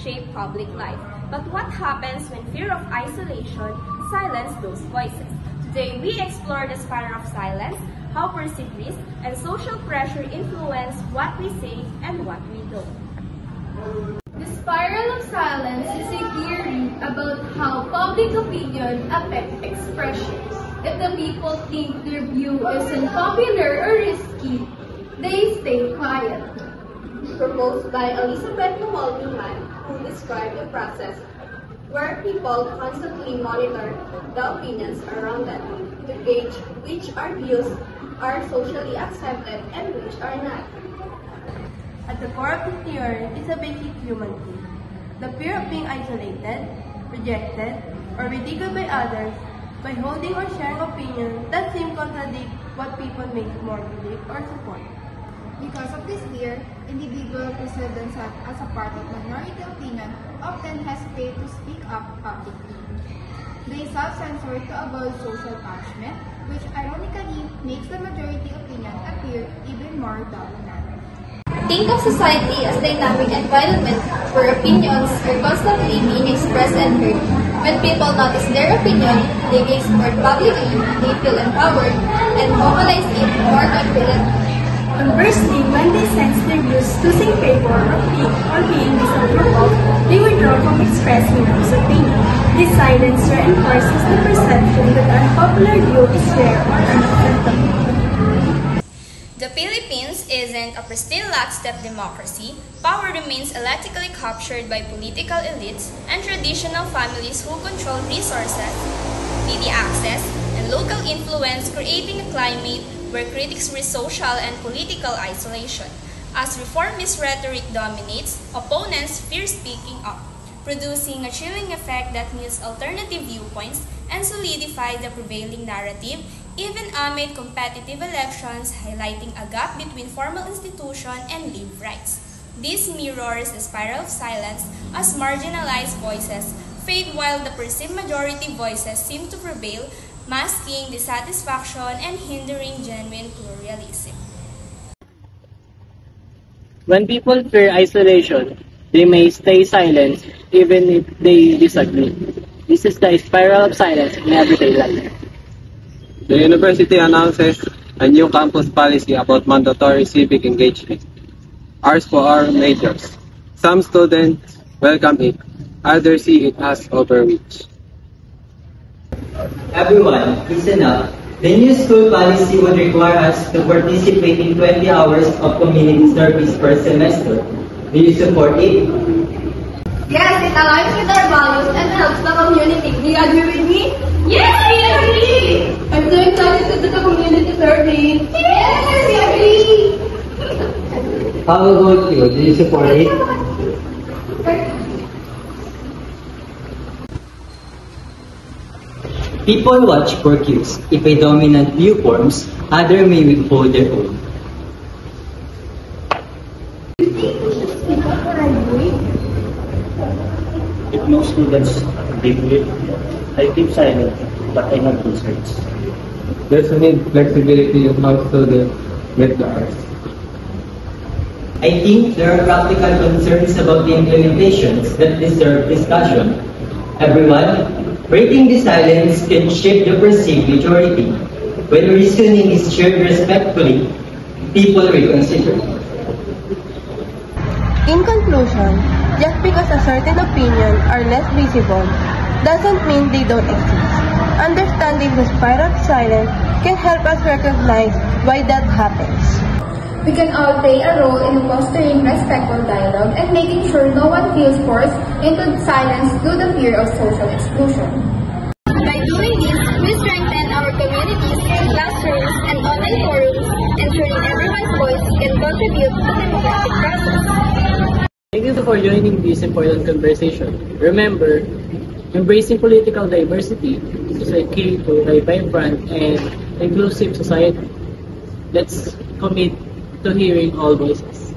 shape public life. But what happens when fear of isolation silences those voices? Today, we explore the spiral of silence, how perceived risk and social pressure influence what we say and what we don't. The spiral of silence is a theory about how public opinion affects expression. If the people think their view is unpopular or risky, they stay quiet. Proposed by Elizabeth Noel-Newman, who described a process where people constantly monitor the opinions around them to gauge which our views are socially accepted and which are not. At the core of the theory is a basic human thing, the fear of being isolated, rejected, or ridiculed by others by holding or sharing opinions that seem to contradict what people may more believe or support. Because of this fear, individuals perceive themselves as a part of minority opinion often hesitate to speak up publicly. They self-censor to avoid social punishment, which ironically makes the majority opinion appear even more dominant. Think of society as dynamic environment where opinions are constantly being expressed and heard. When people notice their opinion, they get support publicly, they feel empowered, and vocalize it more confidently. Conversely, when they sense their views losing favor or being disapproved, they withdraw from expressing those opinions. This silence reinforces the perception that unpopular view is rare or unacceptable. The Philippines isn't a pristine lockstep democracy. Power remains electrically captured by political elites and traditional families who control resources, media access, and local influence, creating a climate where critics risk social and political isolation. As reformist rhetoric dominates, opponents fear speaking up, producing a chilling effect that mutes alternative viewpoints and solidifies the prevailing narrative, even amid competitive elections highlighting a gap between formal institution and lived rights. This mirrors the spiral of silence as marginalized voices fade while the perceived majority voices seem to prevail, masking dissatisfaction and hindering genuine pluralism. When people fear isolation, they may stay silent even if they disagree. This is the spiral of silence in everyday life. The university announces a new campus policy about mandatory civic engagement. Ours for our majors. Some students welcome it, others see it as overreach. Everyone, listen up. The new school policy would require us to participate in 20 hours of community service per semester. Do you support it? Yes, it aligns with our values and helps the community. Do you agree with me? Yes, we agree! I'm so excited to do the community service. Yes, we agree! How about you? Do you support it? People watch for cues. If a dominant view forms, others may withhold their own. If no students agree with it, I keep silent, but I have concerns. There's a need flexibility of how students get the arts. I think there are practical concerns about the implementations that deserve discussion. Everyone, breaking the silence can shape the perceived majority. When reasoning is shared respectfully, people reconsider. In conclusion, just because a certain opinion are less visible doesn't mean they don't exist. Understanding the spiral of silence can help us recognize why that happens. We can all play a role in fostering respectful dialogue and making sure no one feels forced into silence due to fear of social exclusion. By doing this, we strengthen our communities, classrooms, and online forums, ensuring everyone's voice can contribute to the democratic process. Thank you for joining this important conversation. Remember, embracing political diversity is a key to a vibrant and inclusive society. Let's commit to hearing all voices.